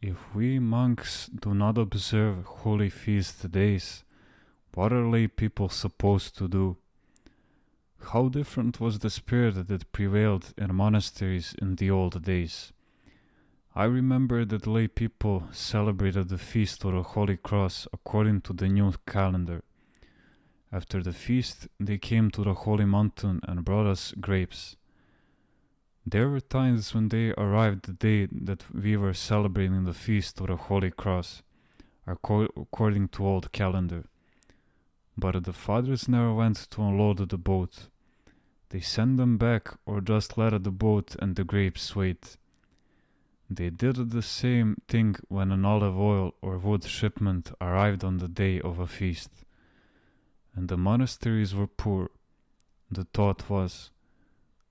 If we monks do not observe holy feast days, what are lay people supposed to do? How different was the spirit that prevailed in monasteries in the old days? I remember that lay people celebrated the feast of the Holy Cross according to the new calendar. After the feast, they came to the holy mountain and brought us grapes. There were times when they arrived the day that we were celebrating the feast of the Holy Cross, according to old calendar. But the fathers never went to unload the boat. They sent them back or just let the boat and the grapes wait. They did the same thing when an olive oil or wood shipment arrived on the day of a feast. And the monasteries were poor. The thought was,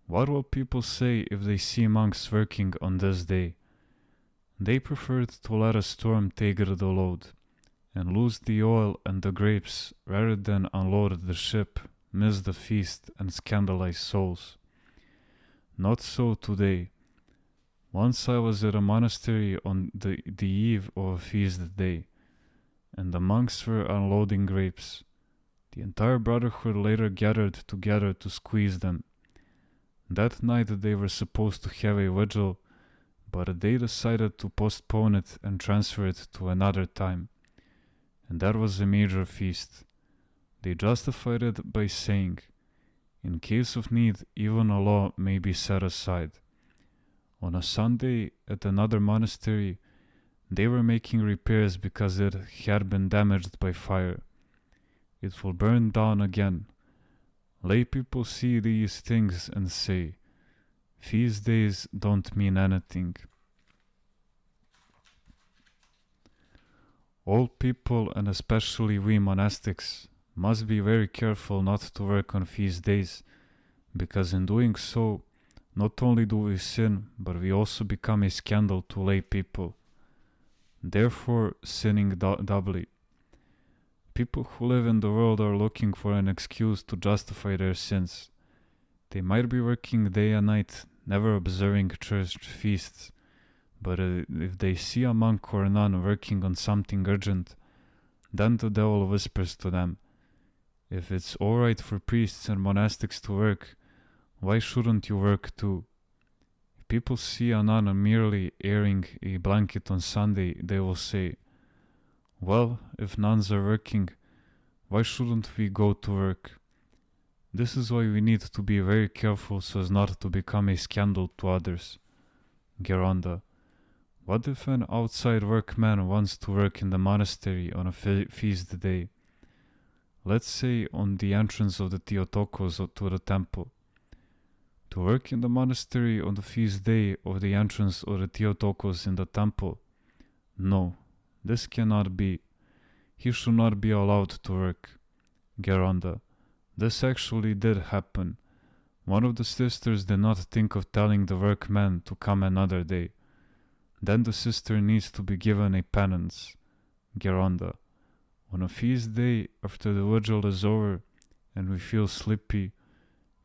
what will people say if they see monks working on this day? They preferred to let a storm take the load, and lose the oil and the grapes rather than unload the ship, miss the feast, and scandalize souls. Not so today. Once I was at a monastery on the eve of a feast day, and the monks were unloading grapes. The entire brotherhood later gathered together to squeeze them. That night they were supposed to have a vigil, but they decided to postpone it and transfer it to another time. And that was a major feast. They justified it by saying, in case of need, even a law may be set aside. On a Sunday at another monastery, they were making repairs because it had been damaged by fire. It will burn down again. Lay people see these things and say, feast days don't mean anything. All people, and especially we monastics, must be very careful not to work on feast days, because in doing so, not only do we sin, but we also become a scandal to lay people, therefore sinning doubly. People who live in the world are looking for an excuse to justify their sins. They might be working day and night, never observing church feasts, but if they see a monk or a nun working on something urgent, then the devil whispers to them, if it's alright for priests and monastics to work, why shouldn't you work too? If people see a nun merely airing a blanket on Sunday, they will say, well, if nuns are working, why shouldn't we go to work? This is why we need to be very careful so as not to become a scandal to others. Geronda, what if an outside workman wants to work in the monastery on a feast day? Let's say on the entrance of the Theotokos to the temple. To work in the monastery on the feast day of the entrance of the Theotokos in the temple? No. This cannot be. He should not be allowed to work. Geronda, this actually did happen. One of the sisters did not think of telling the workman to come another day. Then the sister needs to be given a penance. Geronda, on a feast day after the vigil is over and we feel sleepy,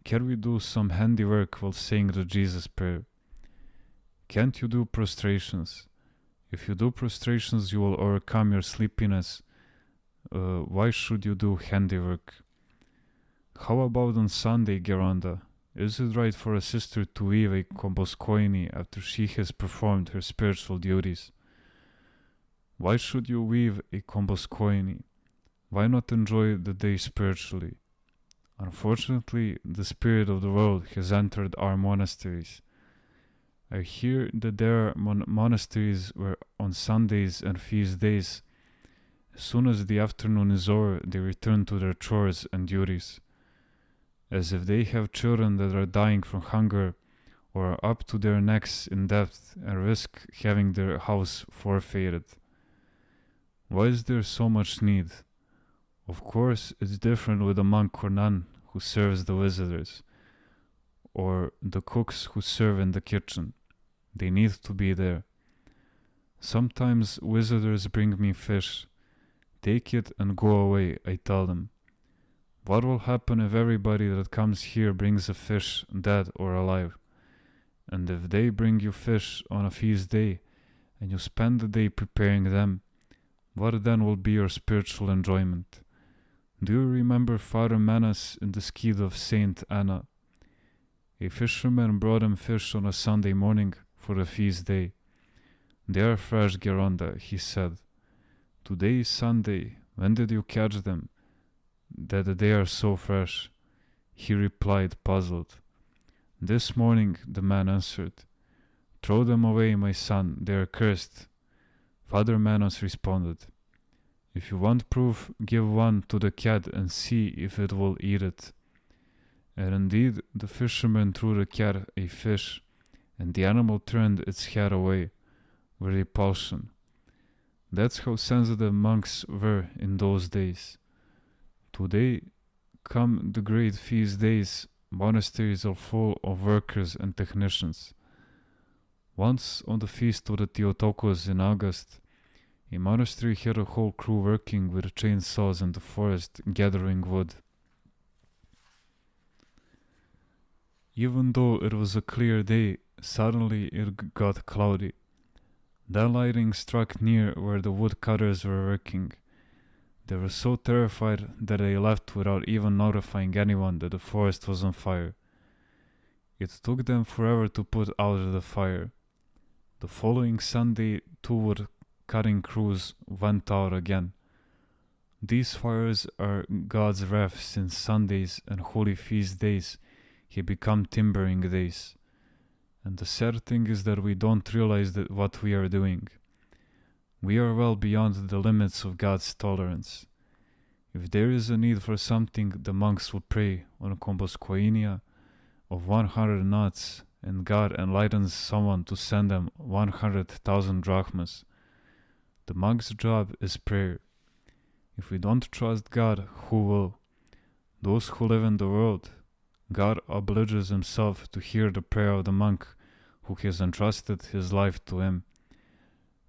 can we do some handiwork while saying the Jesus prayer? Can't you do prostrations? If you do prostrations, you will overcome your sleepiness. Why should you do handiwork? How about on Sunday, Geronda? Is it right for a sister to weave a komboskoini after she has performed her spiritual duties? Why should you weave a komboskoini? Why not enjoy the day spiritually? Unfortunately, the spirit of the world has entered our monasteries. I hear that there are monasteries where on Sundays and feast days, as soon as the afternoon is over, they return to their chores and duties, as if they have children that are dying from hunger or are up to their necks in debt and risk having their house forfeited. Why is there so much need? Of course, it's different with a monk or nun who serves the visitors, or the cooks who serve in the kitchen. They need to be there. Sometimes visitors bring me fish. Take it and go away, I tell them. What will happen if everybody that comes here brings a fish, dead or alive? And if they bring you fish on a feast day, and you spend the day preparing them, what then will be your spiritual enjoyment? Do you remember Father Manas in the skid of Saint Anna? A fisherman brought him fish on a Sunday morning for a feast day. "They are fresh, Geronda," he said. "Today is Sunday. When did you catch them, that they are so fresh?" He replied, puzzled. "This morning," the man answered. "Throw them away, my son, they are cursed." Father Manos responded, "If you want proof, give one to the cat and see if it will eat it." And indeed, the fisherman threw the cat a fish, and the animal turned its head away with repulsion. That's how sensitive monks were in those days. Today, come the great feast days, monasteries are full of workers and technicians. Once on the feast of the Theotokos in August, a monastery had a whole crew working with chainsaws in the forest gathering wood. Even though it was a clear day, suddenly it got cloudy. Then lightning struck near where the woodcutters were working. They were so terrified that they left without even notifying anyone that the forest was on fire. It took them forever to put out the fire. The following Sunday, 2 wood-cutting crews went out again. These fires are God's wrath, since Sundays and holy feast days he become timbering days. And the sad thing is that we don't realize that what we are doing. We are well beyond the limits of God's tolerance. If there is a need for something, the monks will pray on a komboscoinia of 100 knots, and God enlightens someone to send them 100,000 drachmas. The monk's job is prayer. If we don't trust God, who will? Those who live in the world. God obliges himself to hear the prayer of the monk who has entrusted his life to him.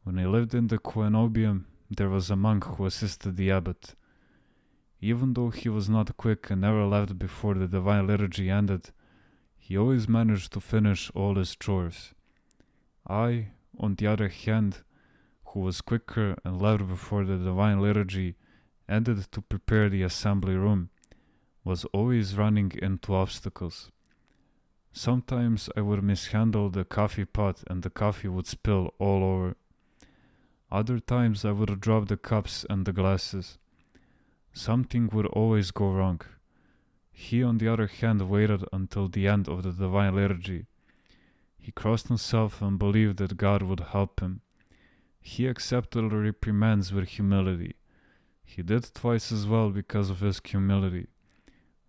When I lived in the Coenobium, there was a monk who assisted the abbot. Even though he was not quick and never left before the divine liturgy ended, he always managed to finish all his chores. I, on the other hand, who was quicker and left before the divine liturgy ended to prepare the assembly room, was always running into obstacles. Sometimes I would mishandle the coffee pot and the coffee would spill all over. Other times I would drop the cups and the glasses. Something would always go wrong. He, on the other hand, waited until the end of the divine liturgy. He crossed himself and believed that God would help him. He accepted the reprimands with humility. He did twice as well because of his humility.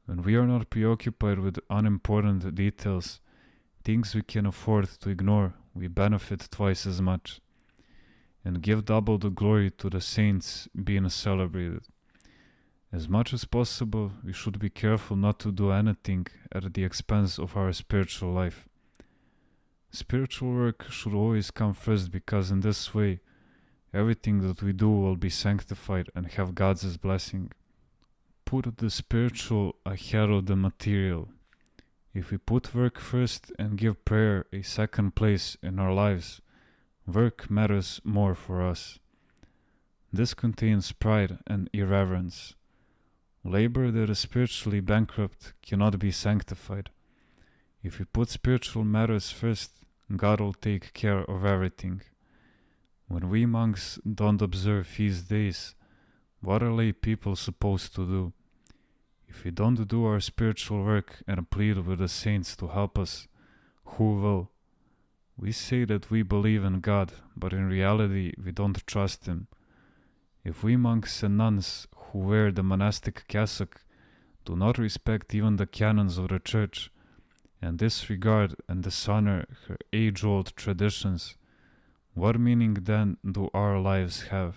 When we are not preoccupied with unimportant details, things we can afford to ignore, we benefit twice as much, and give double the glory to the saints being celebrated. As much as possible, we should be careful not to do anything at the expense of our spiritual life. Spiritual work should always come first, because in this way, everything that we do will be sanctified and have God's blessing. Put the spiritual ahead of the material. If we put work first and give prayer a second place in our lives, work matters more for us. This contains pride and irreverence. Labor that is spiritually bankrupt cannot be sanctified. If we put spiritual matters first, God will take care of everything. When we monks don't observe feast days, what are lay people supposed to do? If we don't do our spiritual work and plead with the saints to help us, who will? We say that we believe in God, but in reality we don't trust Him. If we monks and nuns who wear the monastic cassock do not respect even the canons of the Church, and disregard and dishonor her age-old traditions, what meaning then do our lives have?